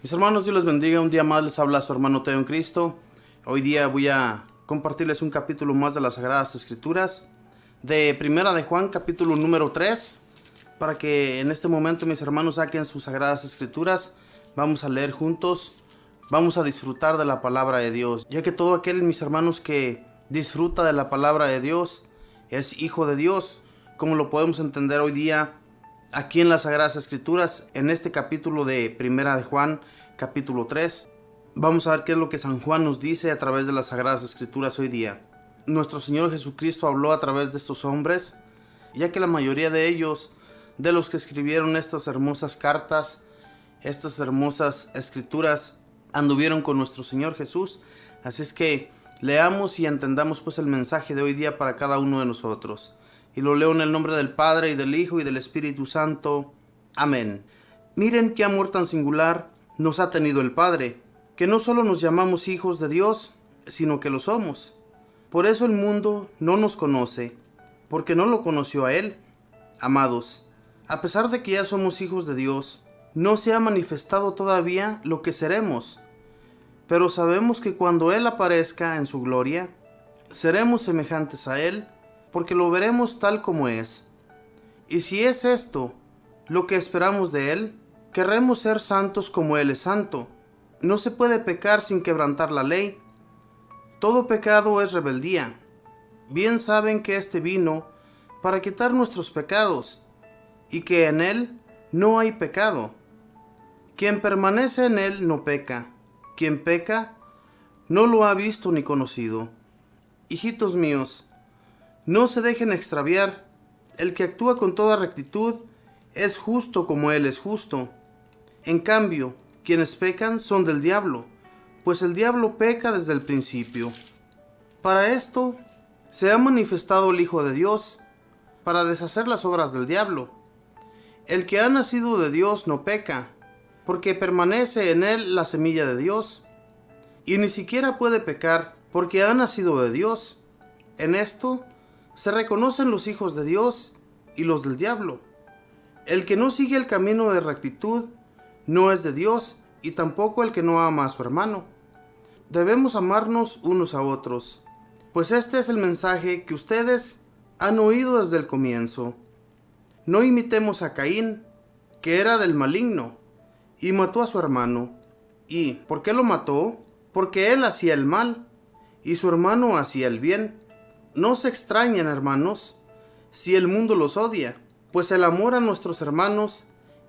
Mis hermanos, Dios les bendiga. Un día más les habla su hermano Teo en Cristo. Hoy día voy a compartirles un capítulo más de las Sagradas Escrituras, de Primera de Juan, capítulo número 3, para que en este momento mis hermanos saquen sus Sagradas Escrituras. Vamos a leer juntos, vamos a disfrutar de la palabra de Dios, ya que todo aquel, mis hermanos, que disfruta de la palabra de Dios es hijo de Dios, como lo podemos entender hoy día aquí en las Sagradas Escrituras, en este capítulo de Primera de Juan, capítulo 3. Vamos a ver qué es lo que San Juan nos dice a través de las Sagradas Escrituras hoy día. Nuestro Señor Jesucristo habló a través de estos hombres, ya que la mayoría de ellos, de los que escribieron estas hermosas cartas, estas hermosas escrituras, anduvieron con nuestro Señor Jesús. Así es que leamos y entendamos pues el mensaje de hoy día para cada uno de nosotros. Y lo leo en el nombre del Padre, y del Hijo, y del Espíritu Santo. Amén. Miren qué amor tan singular nos ha tenido el Padre, que no solo nos llamamos hijos de Dios, sino que lo somos. Por eso el mundo no nos conoce, porque no lo conoció a Él. Amados, a pesar de que ya somos hijos de Dios, no se ha manifestado todavía lo que seremos. Pero sabemos que cuando Él aparezca en su gloria, seremos semejantes a Él, porque lo veremos tal como es. Y si es esto lo que esperamos de Él, querremos ser santos como Él es santo. No se puede pecar sin quebrantar la ley. Todo pecado es rebeldía. Bien saben que éste vino para quitar nuestros pecados, y que en Él no hay pecado. Quien permanece en Él no peca. Quien peca no lo ha visto ni conocido. Hijitos míos, no se dejen extraviar. El que actúa con toda rectitud es justo como Él es justo. En cambio, quienes pecan son del diablo, pues el diablo peca desde el principio. Para esto se ha manifestado el Hijo de Dios, para deshacer las obras del diablo. El que ha nacido de Dios no peca, porque permanece en él la semilla de Dios, y ni siquiera puede pecar, porque ha nacido de Dios. En esto se reconocen los hijos de Dios y los del diablo. El que no sigue el camino de rectitud no es de Dios, y tampoco el que no ama a su hermano. Debemos amarnos unos a otros, pues este es el mensaje que ustedes han oído desde el comienzo. No imitemos a Caín, que era del maligno, y mató a su hermano. ¿Y por qué lo mató? Porque él hacía el mal, y su hermano hacía el bien. No se extrañen, hermanos, si el mundo los odia, pues el amor a nuestros hermanos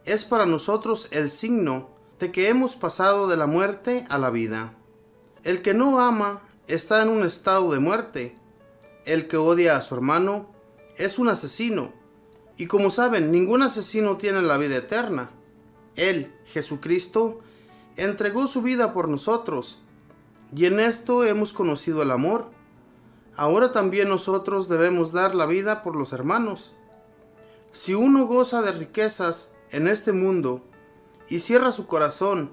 es para nosotros el signo de que hemos pasado de la muerte a la vida. El que no ama está en un estado de muerte. El que odia a su hermano es un asesino. Y como saben, ningún asesino tiene la vida eterna. Él, Jesucristo, entregó su vida por nosotros, y en esto hemos conocido el amor. Ahora también nosotros debemos dar la vida por los hermanos. Si uno goza de riquezas en este mundo y cierra su corazón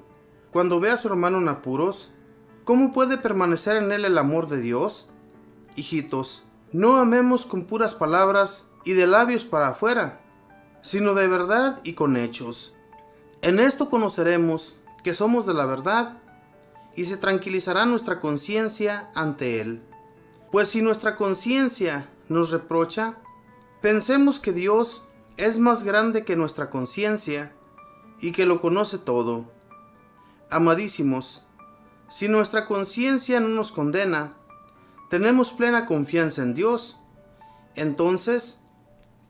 cuando ve a su hermano en apuros, ¿cómo puede permanecer en él el amor de Dios? Hijitos, no amemos con puras palabras y de labios para afuera, sino de verdad y con hechos. En esto conoceremos que somos de la verdad, y se tranquilizará nuestra conciencia ante Él. Pues si nuestra conciencia nos reprocha, pensemos que Dios es más grande que nuestra conciencia y que lo conoce todo. Amadísimos, si nuestra conciencia no nos condena, tenemos plena confianza en Dios. Entonces,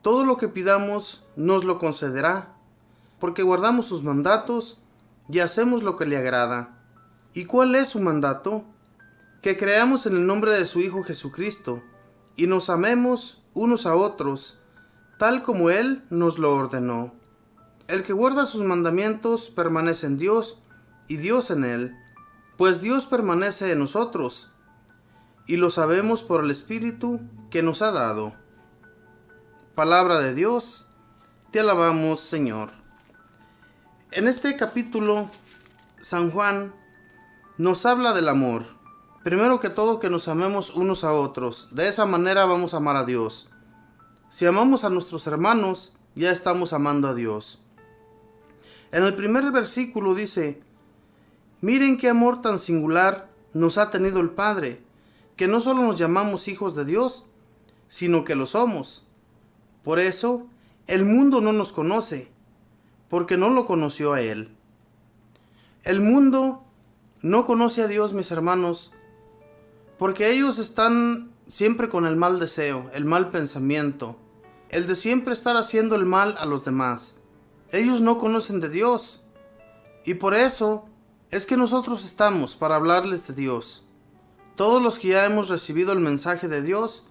todo lo que pidamos nos lo concederá, porque guardamos sus mandatos y hacemos lo que le agrada. ¿Y cuál es su mandato? Que creamos en el nombre de su Hijo Jesucristo, y nos amemos unos a otros, tal como Él nos lo ordenó. El que guarda sus mandamientos permanece en Dios, y Dios en él, pues Dios permanece en nosotros, y lo sabemos por el Espíritu que nos ha dado. Palabra de Dios, te alabamos, Señor. En este capítulo, San Juan nos habla del amor. Primero que todo, que nos amemos unos a otros. De esa manera vamos a amar a Dios. Si amamos a nuestros hermanos, ya estamos amando a Dios. En el primer versículo dice: Miren qué amor tan singular nos ha tenido el Padre, que no solo nos llamamos hijos de Dios, sino que lo somos. Por eso, el mundo no nos conoce, porque no lo conoció a Él. El mundo no conoce a Dios, mis hermanos, porque ellos están siempre con el mal deseo, el mal pensamiento, el de siempre estar haciendo el mal a los demás. Ellos no conocen de Dios, y por eso es que nosotros estamos para hablarles de Dios. Todos los que ya hemos recibido el mensaje de Dios,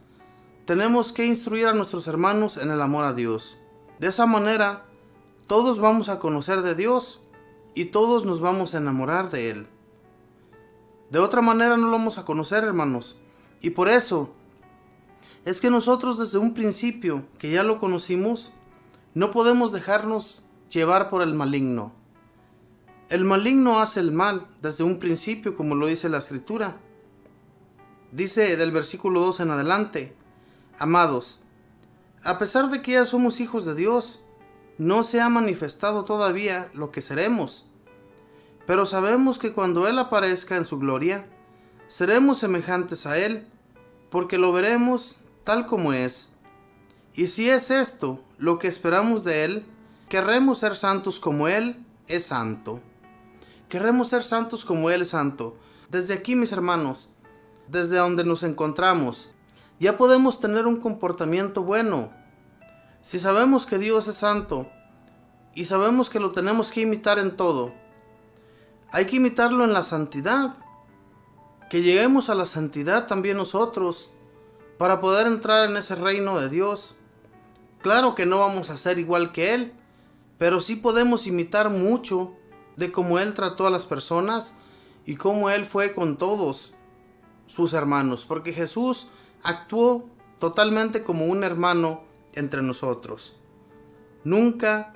tenemos que instruir a nuestros hermanos en el amor a Dios. De esa manera, todos vamos a conocer de Dios y todos nos vamos a enamorar de Él. De otra manera no lo vamos a conocer, hermanos. Y por eso es que nosotros desde un principio, que ya lo conocimos, no podemos dejarnos llevar por el maligno. El maligno hace el mal desde un principio, como lo dice la Escritura. Dice del versículo 2 en adelante: Amados, a pesar de que ya somos hijos de Dios, no se ha manifestado todavía lo que seremos. Pero sabemos que cuando Él aparezca en su gloria, seremos semejantes a Él, porque lo veremos tal como es. Y si es esto lo que esperamos de Él, querremos ser santos como Él es santo. Queremos ser santos como Él es santo. Desde aquí, mis hermanos, desde donde nos encontramos, ya podemos tener un comportamiento bueno. Si sabemos que Dios es santo y sabemos que lo tenemos que imitar en todo, hay que imitarlo en la santidad. Que lleguemos a la santidad también nosotros para poder entrar en ese reino de Dios. Claro que no vamos a ser igual que Él, pero sí podemos imitar mucho de cómo Él trató a las personas y cómo Él fue con todos sus hermanos, porque Jesús actuó totalmente como un hermano entre nosotros. Nunca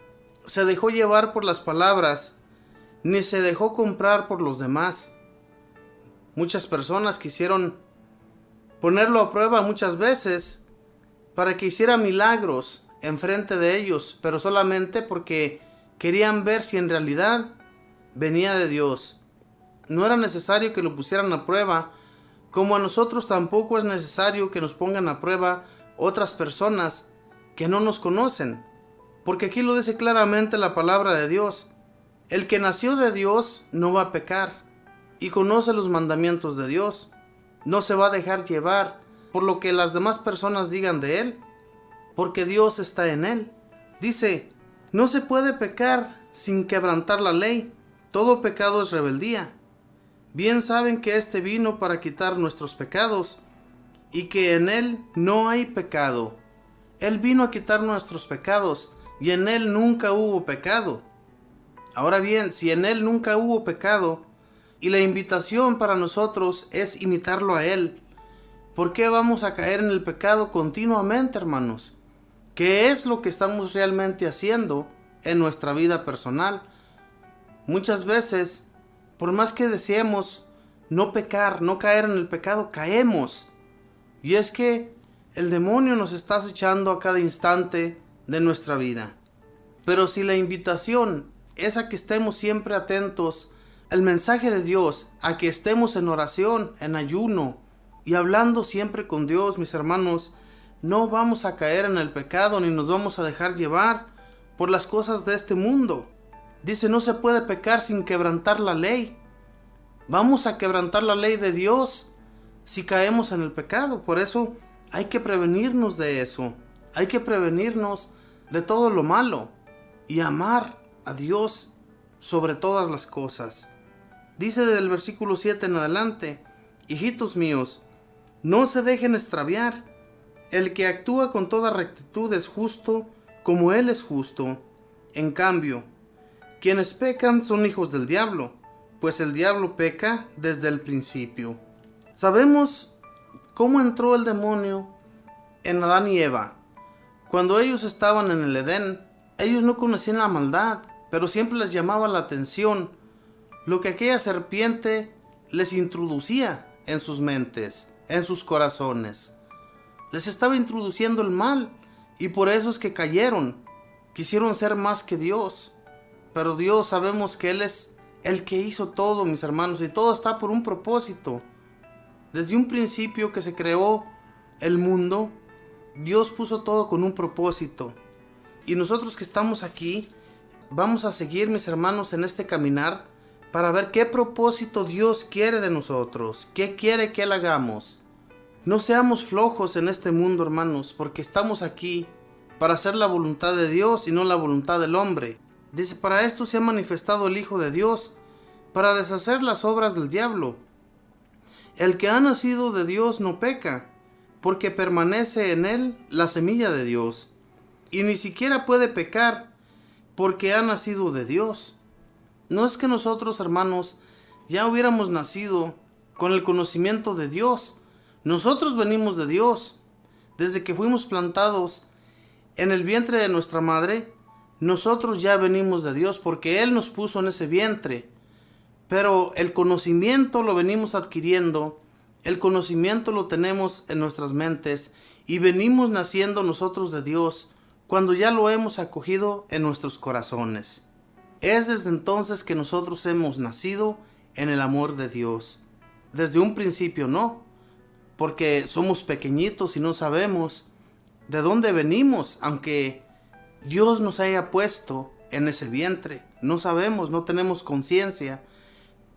se dejó llevar por las palabras, ni se dejó comprar por los demás. Muchas personas quisieron ponerlo a prueba muchas veces para que hiciera milagros enfrente de ellos, pero solamente porque querían ver si en realidad venía de Dios. No era necesario que lo pusieran a prueba, como a nosotros tampoco es necesario que nos pongan a prueba otras personas que no nos conocen, porque aquí lo dice claramente la palabra de Dios: el que nació de Dios no va a pecar y conoce los mandamientos de Dios. No se va a dejar llevar por lo que las demás personas digan de él, porque Dios está en él. Dice: no se puede pecar sin quebrantar la ley. Todo pecado es rebeldía. Bien saben que éste vino para quitar nuestros pecados y que en él no hay pecado. Él vino a quitar nuestros pecados y en él nunca hubo pecado. Ahora bien, si en él nunca hubo pecado y la invitación para nosotros es imitarlo a él, ¿por qué vamos a caer en el pecado continuamente, hermanos? ¿Qué es lo que estamos realmente haciendo en nuestra vida personal? Muchas veces, por más que deseemos no pecar, no caer en el pecado, caemos. Y es que el demonio nos está acechando a cada instante de nuestra vida. Pero si la invitación es a que estemos siempre atentos al mensaje de Dios, a que estemos en oración, en ayuno y hablando siempre con Dios, mis hermanos, no vamos a caer en el pecado ni nos vamos a dejar llevar por las cosas de este mundo. Dice: no se puede pecar sin quebrantar la ley. Vamos a quebrantar la ley de Dios si caemos en el pecado. Por eso hay que prevenirnos de eso. Hay que prevenirnos de todo lo malo y amar a Dios sobre todas las cosas. Dice del versículo 7 en adelante: hijitos míos, no se dejen extraviar. El que actúa con toda rectitud es justo, como Él es justo. En cambio, quienes pecan son hijos del diablo, pues el diablo peca desde el principio. Sabemos cómo entró el demonio en Adán y Eva. Cuando ellos estaban en el Edén, ellos no conocían la maldad, pero siempre les llamaba la atención lo que aquella serpiente les introducía en sus mentes, en sus corazones. Les estaba introduciendo el mal, y por eso es que cayeron. Quisieron ser más que Dios, pero Dios sabemos que Él es el que hizo todo, mis hermanos, y todo está por un propósito. Desde un principio que se creó el mundo, Dios puso todo con un propósito. Y nosotros que estamos aquí, vamos a seguir, mis hermanos, en este caminar para ver qué propósito Dios quiere de nosotros, qué quiere que Él hagamos. No seamos flojos en este mundo, hermanos, porque estamos aquí para hacer la voluntad de Dios y no la voluntad del hombre. Dice, para esto se ha manifestado el Hijo de Dios, para deshacer las obras del diablo. El que ha nacido de Dios no peca, porque permanece en él la semilla de Dios, y ni siquiera puede pecar, porque ha nacido de Dios. No es que nosotros, hermanos, ya hubiéramos nacido con el conocimiento de Dios. Nosotros venimos de Dios. Desde que fuimos plantados en el vientre de nuestra madre, nosotros ya venimos de Dios, porque Él nos puso en ese vientre. Pero el conocimiento lo venimos adquiriendo, el conocimiento lo tenemos en nuestras mentes y venimos naciendo nosotros de Dios cuando ya lo hemos acogido en nuestros corazones. Es desde entonces que nosotros hemos nacido en el amor de Dios. Desde un principio no, porque somos pequeñitos y no sabemos de dónde venimos, aunque Dios nos haya puesto en ese vientre. No sabemos, no tenemos conciencia.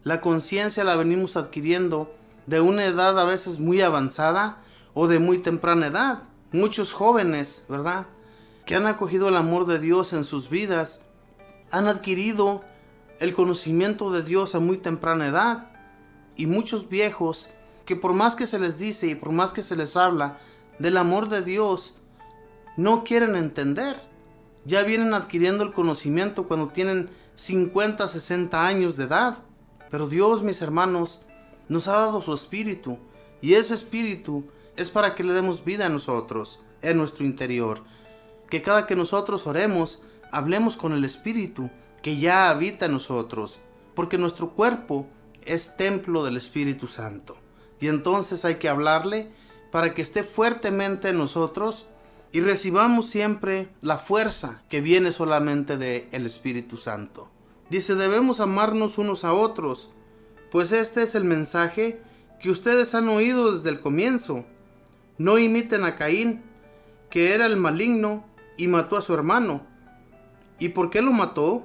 La conciencia la venimos adquiriendo de una edad a veces muy avanzada o de muy temprana edad. Muchos jóvenes, ¿verdad?, que han acogido el amor de Dios en sus vidas, han adquirido el conocimiento de Dios a muy temprana edad. Y muchos viejos que por más que se les dice y por más que se les habla del amor de Dios, no quieren entender. Ya vienen adquiriendo el conocimiento cuando tienen 50, 60 años de edad. Pero Dios, mis hermanos, nos ha dado su espíritu, y ese espíritu es para que le demos vida a nosotros, en nuestro interior. Que cada que nosotros oremos, hablemos con el espíritu que ya habita en nosotros, porque nuestro cuerpo es templo del Espíritu Santo. Y entonces hay que hablarle para que esté fuertemente en nosotros y recibamos siempre la fuerza que viene solamente del Espíritu Santo. Dice, debemos amarnos unos a otros, pues este es el mensaje que ustedes han oído desde el comienzo. No imiten a Caín, que era el maligno y mató a su hermano. ¿Y por qué lo mató?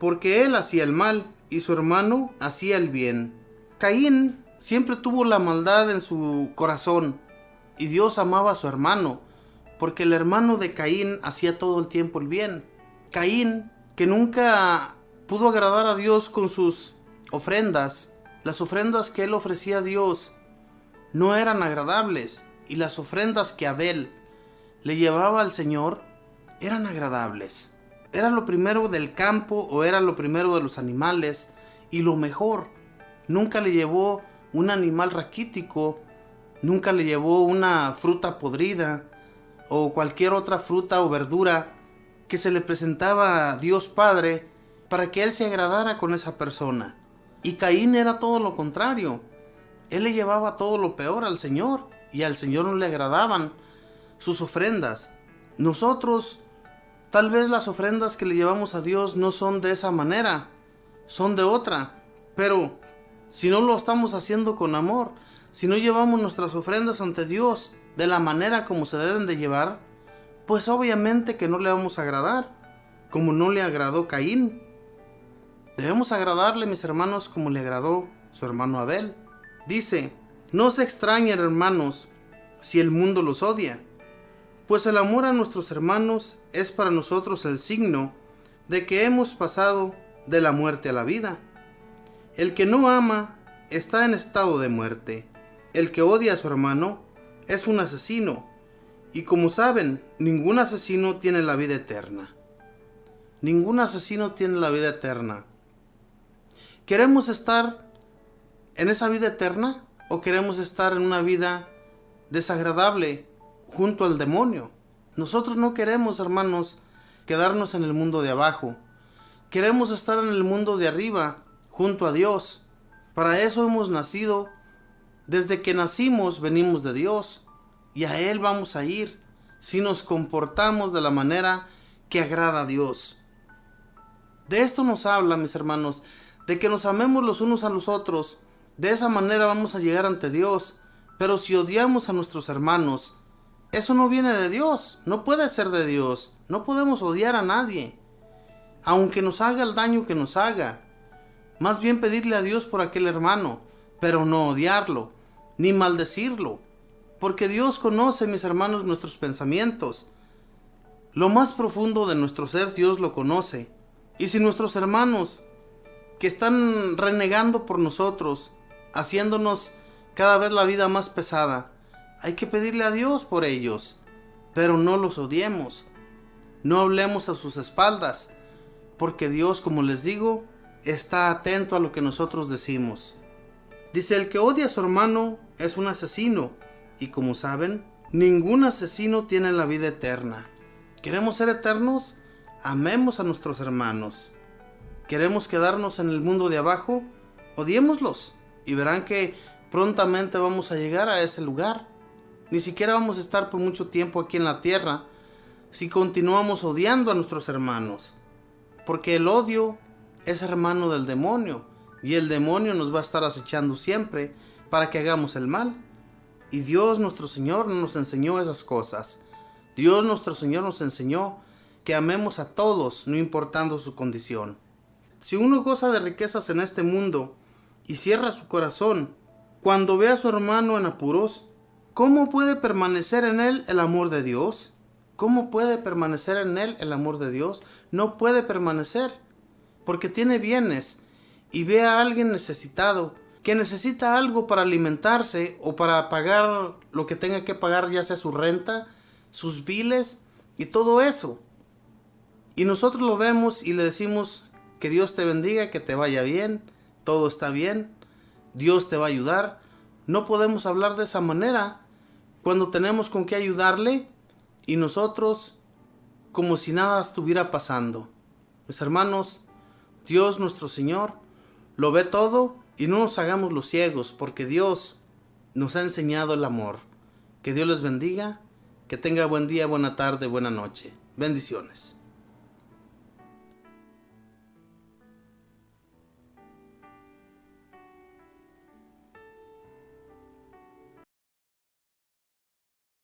Porque él hacía el mal y su hermano hacía el bien. Caín siempre tuvo la maldad en su corazón, y Dios amaba a su hermano, porque el hermano de Caín hacía todo el tiempo el bien. Caín, que nunca pudo agradar a Dios con sus ofrendas, las ofrendas que él ofrecía a Dios no eran agradables, y las ofrendas que Abel le llevaba al Señor eran agradables. Era lo primero del campo o era lo primero de los animales y lo mejor. Nunca le llevó un animal raquítico, nunca le llevó una fruta podrida o cualquier otra fruta o verdura que se le presentaba a Dios Padre para que Él se agradara con esa persona. Y Caín era todo lo contrario. Él le llevaba todo lo peor al Señor y al Señor no le agradaban sus ofrendas. Nosotros, tal vez las ofrendas que le llevamos a Dios no son de esa manera, son de otra. Pero si no lo estamos haciendo con amor, si no llevamos nuestras ofrendas ante Dios de la manera como se deben de llevar, pues obviamente que no le vamos a agradar, como no le agradó Caín. Debemos agradarle, mis hermanos, como le agradó su hermano Abel. Dice, no se extrañen, hermanos, si el mundo los odia, pues el amor a nuestros hermanos es para nosotros el signo de que hemos pasado de la muerte a la vida. El que no ama está en estado de muerte. El que odia a su hermano es un asesino. Y como saben, ningún asesino tiene la vida eterna. Ningún asesino tiene la vida eterna. ¿Queremos estar en esa vida eterna o queremos estar en una vida desagradable junto al demonio? Nosotros no queremos, hermanos, quedarnos en el mundo de abajo. Queremos estar en el mundo de arriba, junto a Dios. Para eso hemos nacido. Desde que nacimos venimos de Dios y a Él vamos a ir si nos comportamos de la manera que agrada a Dios. De esto nos habla, mis hermanos, de que nos amemos los unos a los otros. De esa manera vamos a llegar ante Dios. Pero si odiamos a nuestros hermanos, eso no viene de Dios, no puede ser de Dios. No podemos odiar a nadie, aunque nos haga el daño que nos haga. Más bien pedirle a Dios por aquel hermano, pero no odiarlo, ni maldecirlo. Porque Dios conoce, mis hermanos, nuestros pensamientos. Lo más profundo de nuestro ser, Dios lo conoce. Y si nuestros hermanos que están renegando por nosotros, haciéndonos cada vez la vida más pesada, hay que pedirle a Dios por ellos, pero no los odiemos. No hablemos a sus espaldas, porque Dios, como les digo, está atento a lo que nosotros decimos. Dice, el que odia a su hermano es un asesino, y como saben, ningún asesino tiene la vida eterna. ¿Queremos ser eternos? Amemos a nuestros hermanos. ¿Queremos quedarnos en el mundo de abajo? Odiémoslos, y verán que prontamente vamos a llegar a ese lugar. Ni siquiera vamos a estar por mucho tiempo aquí en la tierra si continuamos odiando a nuestros hermanos, porque el odio es hermano del demonio, y el demonio nos va a estar acechando siempre para que hagamos el mal. Y Dios nuestro Señor no nos enseñó esas cosas. Dios nuestro Señor nos enseñó que amemos a todos, no importando su condición. Si uno goza de riquezas en este mundo y cierra su corazón cuando ve a su hermano en apuros, ¿cómo puede permanecer en él el amor de Dios? ¿Cómo puede permanecer en él el amor de Dios? No puede permanecer, porque tiene bienes y ve a alguien necesitado, que necesita algo para alimentarse o para pagar lo que tenga que pagar, ya sea su renta, sus biles y todo eso. Y nosotros lo vemos y le decimos que Dios te bendiga, que te vaya bien, todo está bien, Dios te va a ayudar. No podemos hablar de esa manera cuando tenemos con qué ayudarle y nosotros como si nada estuviera pasando. Mis hermanos, Dios nuestro Señor lo ve todo y no nos hagamos los ciegos, porque Dios nos ha enseñado el amor. Que Dios les bendiga, que tenga buen día, buena tarde, buena noche. Bendiciones.